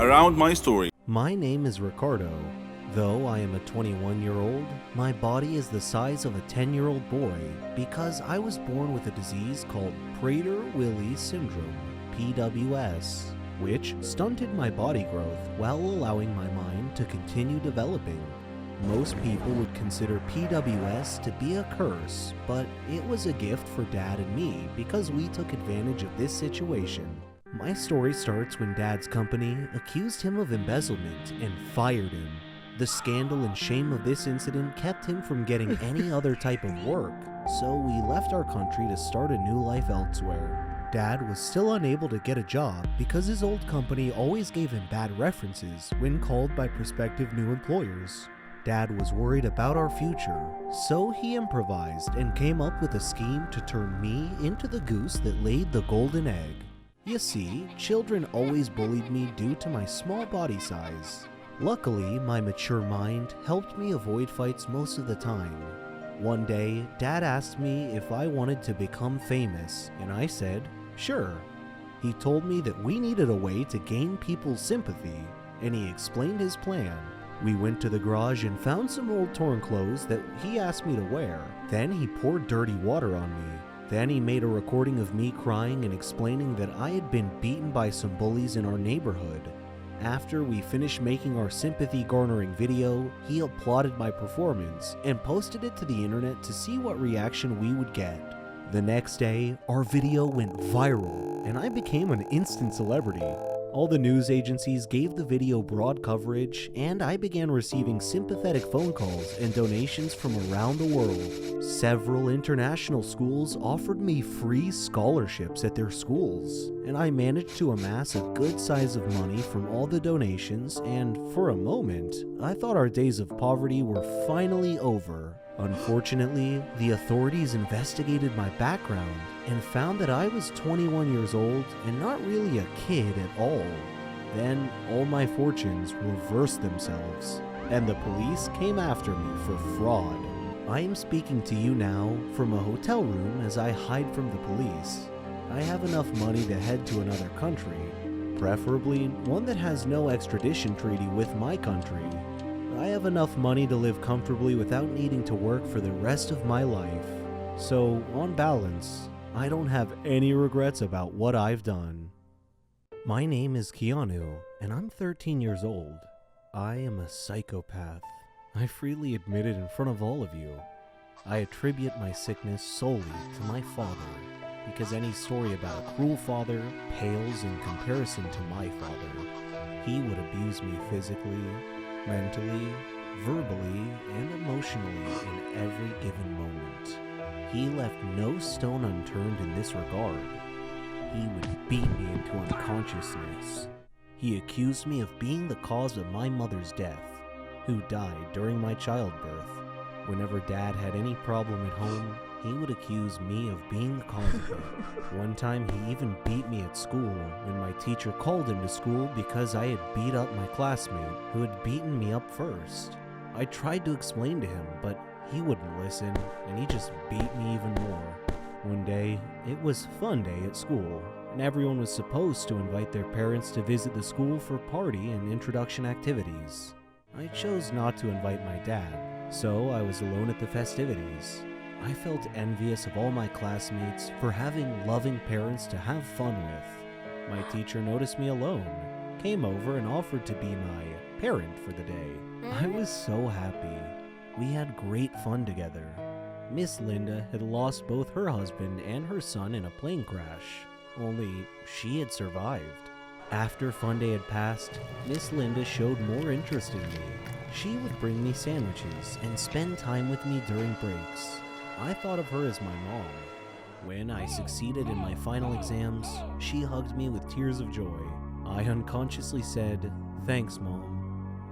around my story. My name is Ricardo. Though I am a 21-year-old, my body is the size of a 10-year-old boy because I was born with a disease called Prader-Willi syndrome, PWS, which stunted my body growth while allowing my mind to continue developing. Most people would consider PWS to be a curse, but it was a gift for Dad and me because we took advantage of this situation. My story starts when Dad's company accused him of embezzlement and fired him. The scandal and shame of this incident kept him from getting any other type of work, so we left our country to start a new life elsewhere. Dad was still unable to get a job because his old company always gave him bad references when called by prospective new employers. Dad was worried about our future, so he improvised and came up with a scheme to turn me into the goose that laid the golden egg. You see, children always bullied me due to my small body size. Luckily, my mature mind helped me avoid fights most of the time. One day, Dad asked me if I wanted to become famous, and I said, sure. He told me that we needed a way to gain people's sympathy, and he explained his plan. We went to the garage and found some old torn clothes that he asked me to wear. Then he poured dirty water on me. Then he made a recording of me crying and explaining that I had been beaten by some bullies in our neighborhood. After we finished making our sympathy-garnering video, he applauded my performance and posted it to the internet to see what reaction we would get. The next day, our video went viral, and I became an instant celebrity. All the news agencies gave the video broad coverage, and I began receiving sympathetic phone calls and donations from around the world. Several international schools offered me free scholarships at their schools, and I managed to amass a good size of money from all the donations, and for a moment, I thought our days of poverty were finally over. Unfortunately, the authorities investigated my background and found that I was 21 years old and not really a kid at all. Then all my fortunes reversed themselves, and the police came after me for fraud. I am speaking to you now from a hotel room as I hide from the police. I have enough money to head to another country, preferably one that has no extradition treaty with my country. I have enough money to live comfortably without needing to work for the rest of my life. So, on balance, I don't have any regrets about what I've done. My name is Keanu, and I'm 13 years old. I am a psychopath. I freely admit it in front of all of you. I attribute my sickness solely to my father, because any story about a cruel father pales in comparison to my father. He would abuse me physically, mentally, verbally, and emotionally in every given moment. He left no stone unturned in this regard. He would beat me into unconsciousness. He accused me of being the cause of my mother's death, who died during my childbirth. Whenever Dad had any problem at home, he would accuse me of being the cause of it. One time he even beat me at school when my teacher called him to school because I had beat up my classmate who had beaten me up first. I tried to explain to him, but he wouldn't listen, and he just beat me even more. One day, it was fun day at school, and everyone was supposed to invite their parents to visit the school for party and introduction activities. I chose not to invite my dad, so I was alone at the festivities. I felt envious of all my classmates for having loving parents to have fun with. My teacher noticed me alone, came over and offered to be my parent for the day. I was so happy. We had great fun together. Miss Linda had lost both her husband and her son in a plane crash, only she had survived. After fun day had passed, Miss Linda showed more interest in me. She would bring me sandwiches and spend time with me during breaks. I thought of her as my mom. When I succeeded in my final exams, she hugged me with tears of joy. I unconsciously said, "Thanks, Mom."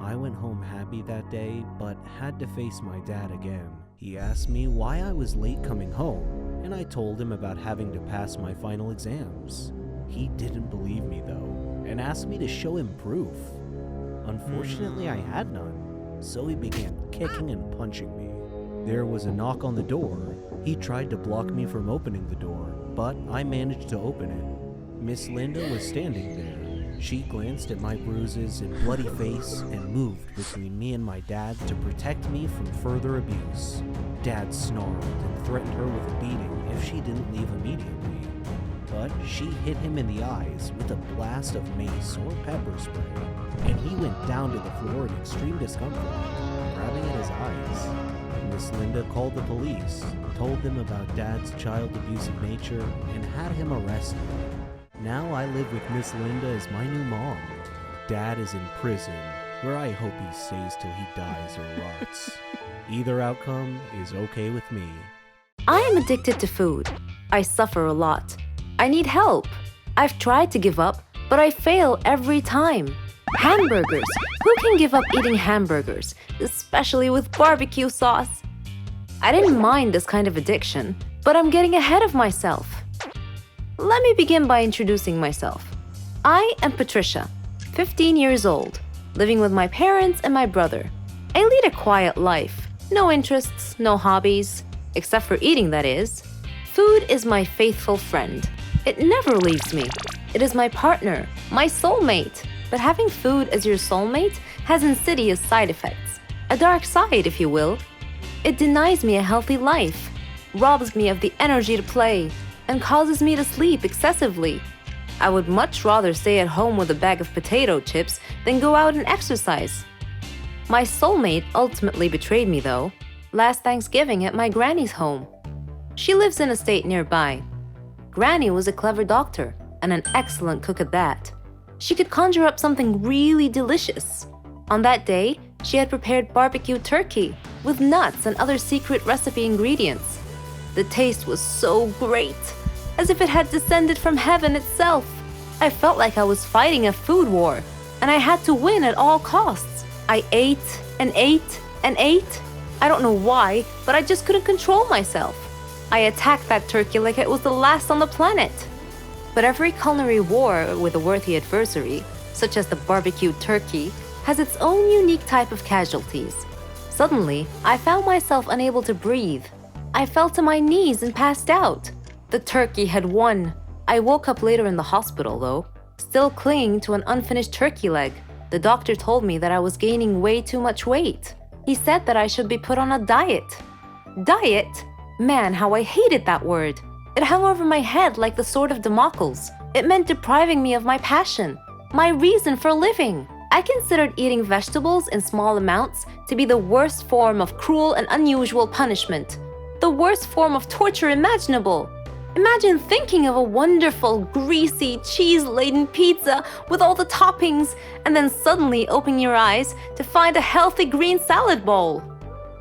I went home happy that day, but had to face my dad again. He asked me why I was late coming home, and I told him about having to pass my final exams. He didn't believe me though, and asked me to show him proof. Unfortunately, I had none, so he began kicking and punching me. There was a knock on the door. He tried to block me from opening the door, but I managed to open it. Miss Linda was standing there. She glanced at my bruises and bloody face and moved between me and my dad to protect me from further abuse. Dad snarled and threatened her with a beating if she didn't leave immediately. But she hit him in the eyes with a blast of mace or pepper spray, and he went down to the floor in extreme discomfort, grabbing at his eyes. Miss Linda called the police, told them about Dad's child abusive nature, and had him arrested. Now I live with Miss Linda as my new mom. Dad is in prison, where I hope he stays till he dies or rots. Either outcome is okay with me. I am addicted to food. I suffer a lot. I need help. I've tried to give up, but I fail every time. Hamburgers. Who can give up eating hamburgers, especially with barbecue sauce? I didn't mind this kind of addiction, but I'm getting ahead of myself. Let me begin by introducing myself. I am Patricia, 15 years old, living with my parents and my brother. I lead a quiet life. No interests, no hobbies, except for eating, that is. Food is my faithful friend. It never leaves me. It is my partner, my soulmate. But having food as your soulmate has insidious side effects. A dark side, if you will. It denies me a healthy life, robs me of the energy to play, and causes me to sleep excessively. I would much rather stay at home with a bag of potato chips than go out and exercise. My soulmate ultimately betrayed me, though, last Thanksgiving at my granny's home. She lives in a state nearby. Granny was a clever doctor and an excellent cook at that. She could conjure up something really delicious. On that day, she had prepared barbecue turkey with nuts and other secret recipe ingredients. The taste was so great, as if it had descended from heaven itself. I felt like I was fighting a food war, and I had to win at all costs. I ate and ate and ate. I don't know why, but I just couldn't control myself. I attacked that turkey like it was the last on the planet. But every culinary war with a worthy adversary, such as the barbecued turkey, has its own unique type of casualties. Suddenly, I found myself unable to breathe. I fell to my knees and passed out. The turkey had won. I woke up later in the hospital, though, still clinging to an unfinished turkey leg. The doctor told me that I was gaining way too much weight. He said that I should be put on a diet. Diet? Man, how I hated that word. It hung over my head like the sword of Damocles. It meant depriving me of my passion, my reason for living. I considered eating vegetables in small amounts to be the worst form of cruel and unusual punishment, the worst form of torture imaginable. Imagine thinking of a wonderful, greasy, cheese-laden pizza with all the toppings and then suddenly opening your eyes to find a healthy green salad bowl.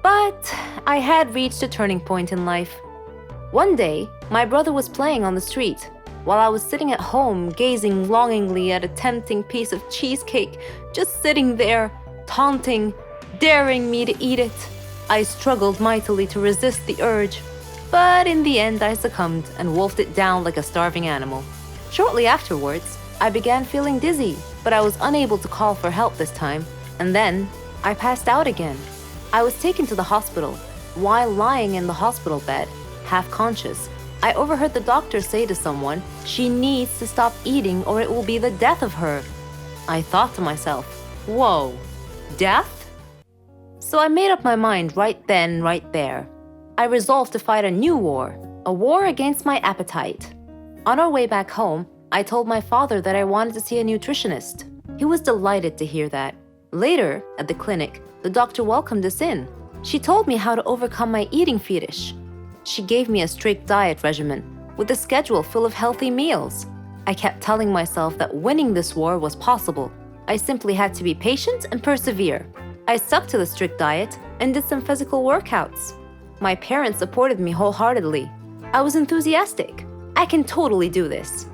But I had reached a turning point in life. One day, my brother was playing on the street, while I was sitting at home gazing longingly at a tempting piece of cheesecake, just sitting there, taunting, daring me to eat it. I struggled mightily to resist the urge, but in the end I succumbed and wolfed it down like a starving animal. Shortly afterwards, I began feeling dizzy, but I was unable to call for help this time, and then I passed out again. I was taken to the hospital. While lying in the hospital bed, half conscious, I overheard the doctor say to someone, "She needs to stop eating or it will be the death of her." I thought to myself, whoa, death? So I made up my mind right then, right there. I resolved to fight a new war, a war against my appetite. On our way back home, I told my father that I wanted to see a nutritionist. He was delighted to hear that. Later, at the clinic, the doctor welcomed us in. She told me how to overcome my eating fetish. She gave me a strict diet regimen with a schedule full of healthy meals. I kept telling myself that winning this war was possible. I simply had to be patient and persevere. I stuck to the strict diet and did some physical workouts. My parents supported me wholeheartedly. I was enthusiastic. I can totally do this.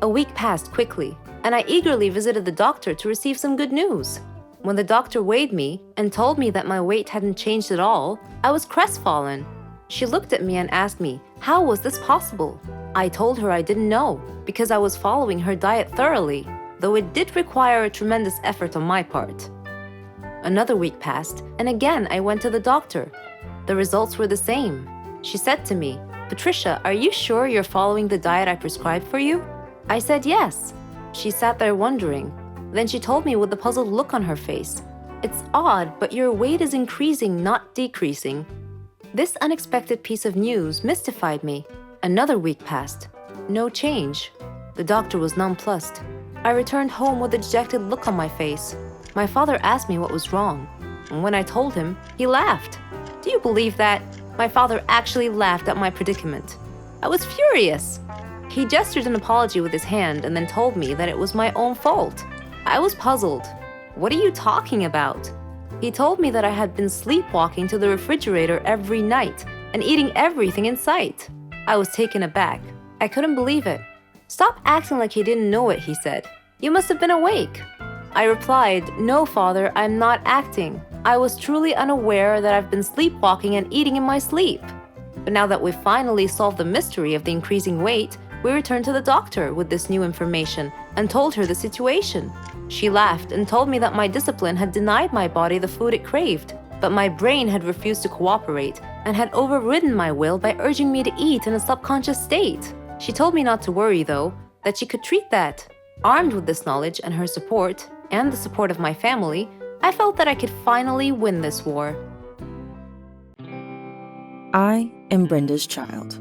A week passed quickly, and I eagerly visited the doctor to receive some good news. When the doctor weighed me and told me that my weight hadn't changed at all, I was crestfallen. She looked at me and asked me, how was this possible? I told her I didn't know, because I was following her diet thoroughly, though it did require a tremendous effort on my part. Another week passed, and again I went to the doctor. The results were the same. She said to me, "Patricia, are you sure you're following the diet I prescribed for you?" I said yes. She sat there wondering. Then she told me with a puzzled look on her face. It's odd, but your weight is increasing, not decreasing. This unexpected piece of news mystified me. Another week passed. No change. The doctor was nonplussed. I returned home with a dejected look on my face. My father asked me what was wrong. And when I told him, he laughed. Do you believe that? My father actually laughed at my predicament. I was furious. He gestured an apology with his hand and then told me that it was my own fault. I was puzzled. What are you talking about? He told me that I had been sleepwalking to the refrigerator every night and eating everything in sight. I was taken aback. I couldn't believe it. Stop acting like he didn't know it, he said. You must have been awake. I replied, no, father, I'm not acting. I was truly unaware that I've been sleepwalking and eating in my sleep. But now that we've finally solved the mystery of the increasing weight, we returned to the doctor with this new information and told her the situation. She laughed and told me that my discipline had denied my body the food it craved, but my brain had refused to cooperate and had overridden my will by urging me to eat in a subconscious state. She told me not to worry, though, that she could treat that. Armed with this knowledge and her support, and the support of my family, I felt that I could finally win this war. I am Brenda's child.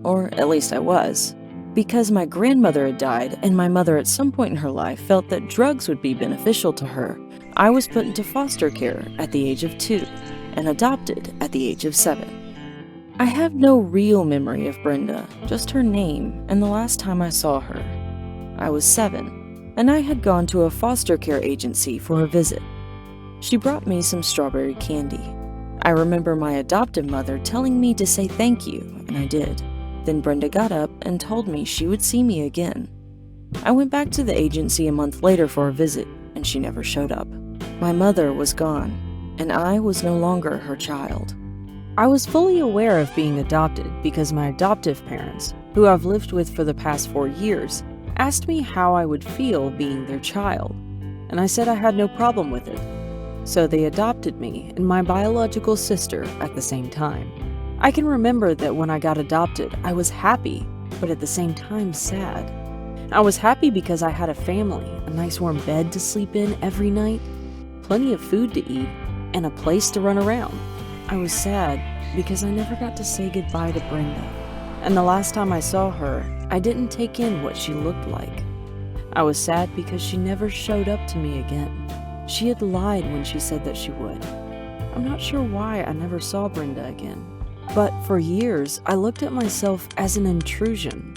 Or at least I was. Because my grandmother had died and my mother at some point in her life felt that drugs would be beneficial to her, I was put into foster care at the age of 2 and adopted at the age of 7. I have no real memory of Brenda, just her name and the last time I saw her. I was 7, and I had gone to a foster care agency for a visit. She brought me some strawberry candy. I remember my adoptive mother telling me to say thank you, and I did. Then Brenda got up and told me she would see me again. I went back to the agency a month later for a visit, and she never showed up. My mother was gone, and I was no longer her child. I was fully aware of being adopted because my adoptive parents, who I've lived with for the past 4 years, asked me how I would feel being their child, and I said I had no problem with it. So they adopted me and my biological sister at the same time. I can remember that when I got adopted, I was happy, but at the same time sad. I was happy because I had a family, a nice warm bed to sleep in every night, plenty of food to eat, and a place to run around. I was sad because I never got to say goodbye to Brenda, and the last time I saw her, I didn't take in what she looked like. I was sad because she never showed up to me again. She had lied when she said that she would. I'm not sure why I never saw Brenda again. But for years, I looked at myself as an intrusion.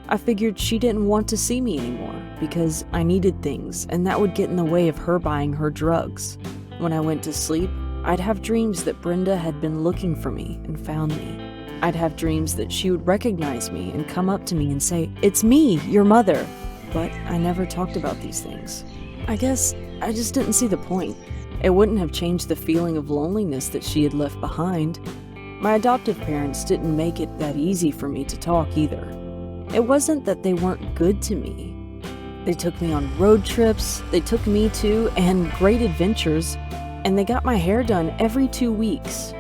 I figured she didn't want to see me anymore because I needed things and that would get in the way of her buying her drugs. When I went to sleep, I'd have dreams that Brenda had been looking for me and found me. I'd have dreams that she would recognize me and come up to me and say, "It's me, your mother." But I never talked about these things. I guess I just didn't see the point. It wouldn't have changed the feeling of loneliness that she had left behind. My adoptive parents didn't make it that easy for me to talk either. It wasn't that they weren't good to me. They took me on road trips, they took me to and great adventures, and they got my hair done every 2 weeks.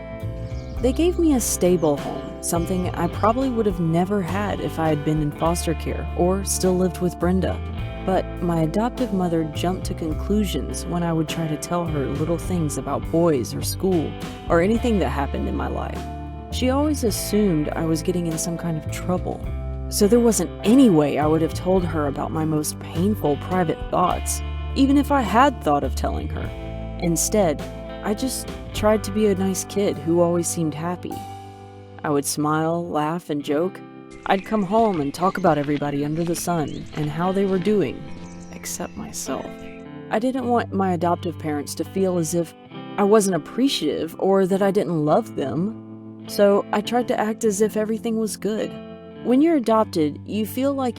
They gave me a stable home, something I probably would have never had if I had been in foster care or still lived with Brenda. But my adoptive mother jumped to conclusions when I would try to tell her little things about boys or school or anything that happened in my life. She always assumed I was getting in some kind of trouble. So there wasn't any way I would have told her about my most painful private thoughts, even if I had thought of telling her. Instead, I just tried to be a nice kid who always seemed happy. I would smile, laugh, and joke. I'd come home and talk about everybody under the sun and how they were doing, except myself. I didn't want my adoptive parents to feel as if I wasn't appreciative or that I didn't love them, so I tried to act as if everything was good. When you're adopted, you feel like